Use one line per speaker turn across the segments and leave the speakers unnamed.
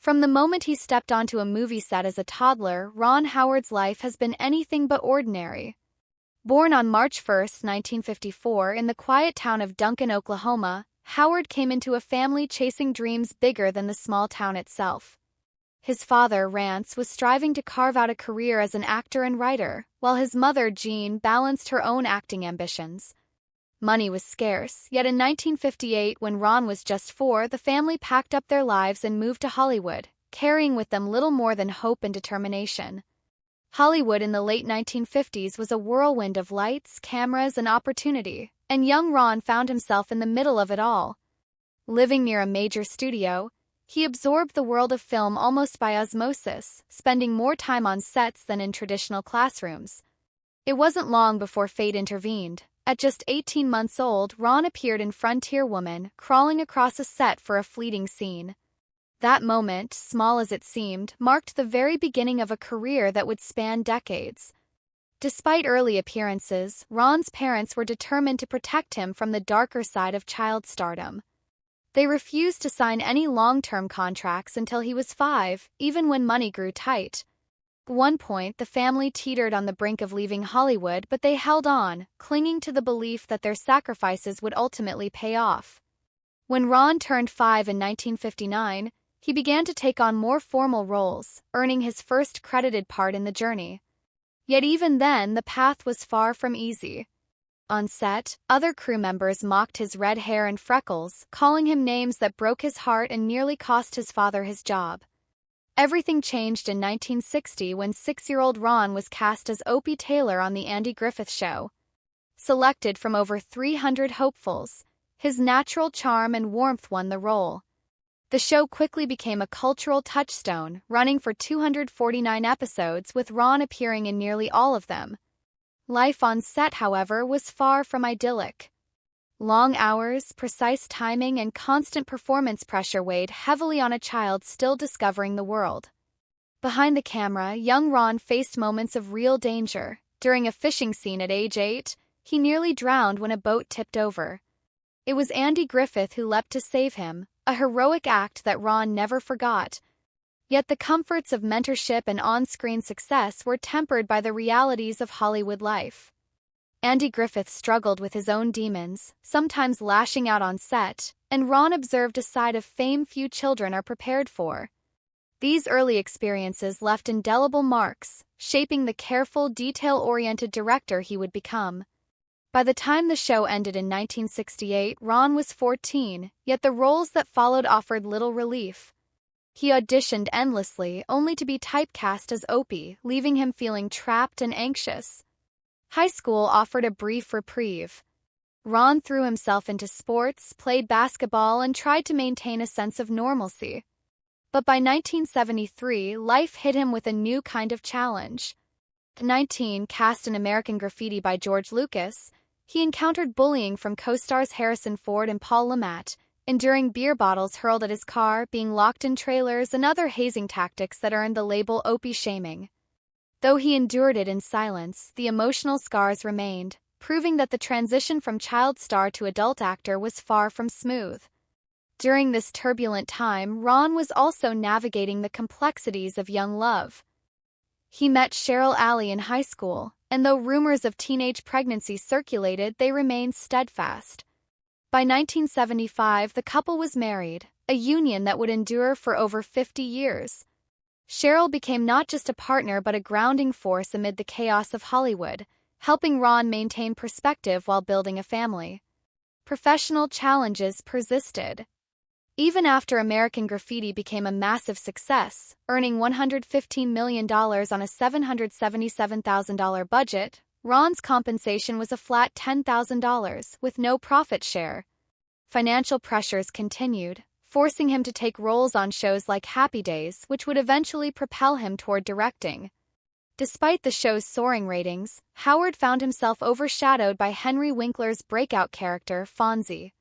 From the moment he stepped onto a movie set as a toddler, Ron Howard's life has been anything but ordinary. Born on March 1, 1954, in the quiet town of Duncan, Oklahoma, Howard came into a family chasing dreams bigger than the small town itself. His father, Rance, was striving to carve out a career as an actor and writer, while his mother, Jean, balanced her own acting ambitions. Money was scarce, yet in 1958, when Ron was just 4, the family packed up their lives and moved to Hollywood, carrying with them little more than hope and determination. Hollywood in the late 1950s was a whirlwind of lights, cameras, and opportunity, and young Ron found himself in the middle of it all. Living near a major studio, he absorbed the world of film almost by osmosis, spending more time on sets than in traditional classrooms. It wasn't long before fate intervened. At just 18 months old, Ron appeared in Frontier Woman, crawling across a set for a fleeting scene. That moment, small as it seemed, marked the very beginning of a career that would span decades. Despite early appearances, Ron's parents were determined to protect him from the darker side of child stardom. They refused to sign any long-term contracts until he was 5, even when money grew tight. At one point, the family teetered on the brink of leaving Hollywood, but they held on, clinging to the belief that their sacrifices would ultimately pay off. When Ron turned 5 in 1959, he began to take on more formal roles, earning his first credited part in The Journey. Yet even then, the path was far from easy. On set, other crew members mocked his red hair and freckles, calling him names that broke his heart and nearly cost his father his job. Everything changed in 1960 when 6-year-old Ron was cast as Opie Taylor on The Andy Griffith Show. Selected from over 300 hopefuls, his natural charm and warmth won the role. The show quickly became a cultural touchstone, running for 249 episodes, with Ron appearing in nearly all of them. Life on set, however, was far from idyllic. Long hours, precise timing, and constant performance pressure weighed heavily on a child still discovering the world. Behind the camera, young Ron faced moments of real danger. During a fishing scene at age 8, he nearly drowned when a boat tipped over. It was Andy Griffith who leapt to save him, a heroic act that Ron never forgot. Yet the comforts of mentorship and on-screen success were tempered by the realities of Hollywood life. Andy Griffith struggled with his own demons, sometimes lashing out on set, and Ron observed a side of fame few children are prepared for. These early experiences left indelible marks, shaping the careful, detail-oriented director he would become. By the time the show ended in 1968, Ron was 14, yet the roles that followed offered little relief. He auditioned endlessly, only to be typecast as Opie, leaving him feeling trapped and anxious. High school offered a brief reprieve. Ron threw himself into sports, played basketball, and tried to maintain a sense of normalcy. But by 1973, life hit him with a new kind of challenge. At 19, cast in American Graffiti by George Lucas, he encountered bullying from co-stars Harrison Ford and Paul Le Mat, enduring beer bottles hurled at his car, being locked in trailers, and other hazing tactics that earned the label Opie shaming. Though he endured it in silence, the emotional scars remained, proving that the transition from child star to adult actor was far from smooth. During this turbulent time, Ron was also navigating the complexities of young love. He met Cheryl Alley in high school, and though rumors of teenage pregnancy circulated, they remained steadfast. By 1975, the couple was married, a union that would endure for over 50 years. Cheryl became not just a partner but a grounding force amid the chaos of Hollywood, helping Ron maintain perspective while building a family. Professional challenges persisted. Even after American Graffiti became a massive success, earning $115 million on a $777,000 budget, Ron's compensation was a flat $10,000, with no profit share. Financial pressures continued, forcing him to take roles on shows like Happy Days, which would eventually propel him toward directing. Despite the show's soaring ratings, Howard found himself overshadowed by Henry Winkler's breakout character, Fonzie.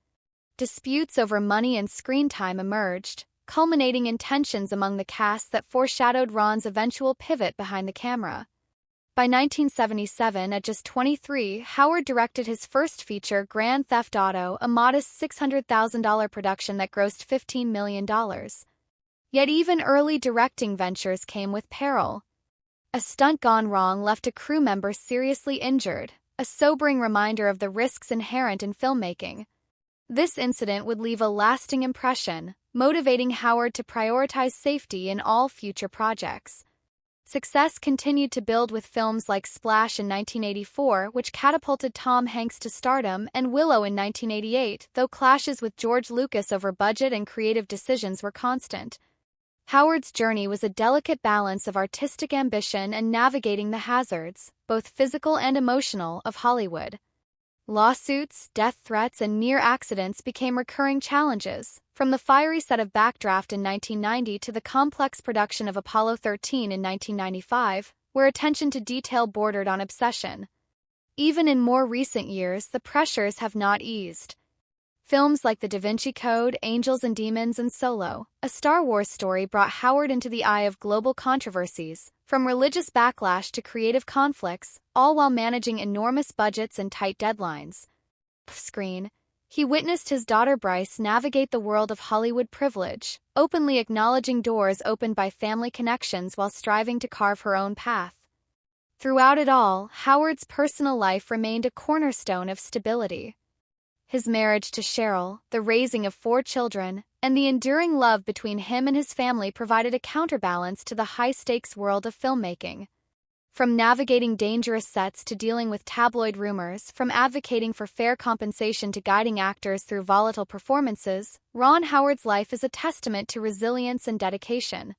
Disputes over money and screen time emerged, culminating in tensions among the cast that foreshadowed Ron's eventual pivot behind the camera. By 1977, at just 23, Howard directed his first feature, Grand Theft Auto, a modest $600,000 production that grossed $15 million. Yet even early directing ventures came with peril. A stunt gone wrong left a crew member seriously injured, a sobering reminder of the risks inherent in filmmaking. This incident would leave a lasting impression, motivating Howard to prioritize safety in all future projects. Success continued to build with films like Splash in 1984, which catapulted Tom Hanks to stardom, and Willow in 1988, though clashes with George Lucas over budget and creative decisions were constant. Howard's journey was a delicate balance of artistic ambition and navigating the hazards, both physical and emotional, of Hollywood. Lawsuits, death threats, and near accidents became recurring challenges, from the fiery set of Backdraft in 1990 to the complex production of Apollo 13 in 1995, where attention to detail bordered on obsession. Even in more recent years, the pressures have not eased. Films like the Vinci Code, Angels and Demons, and Solo, a Star Wars story, brought Howard into the eye of global controversies, from religious backlash to creative conflicts, all while managing enormous budgets and tight deadlines. Off-screen, he witnessed his daughter Bryce navigate the world of Hollywood privilege, openly acknowledging doors opened by family connections while striving to carve her own path. Throughout it all, Howard's personal life remained a cornerstone of stability. His marriage to Cheryl, the raising of 4 children, and the enduring love between him and his family provided a counterbalance to the high-stakes world of filmmaking. From navigating dangerous sets to dealing with tabloid rumors, from advocating for fair compensation to guiding actors through volatile performances, Ron Howard's life is a testament to resilience and dedication.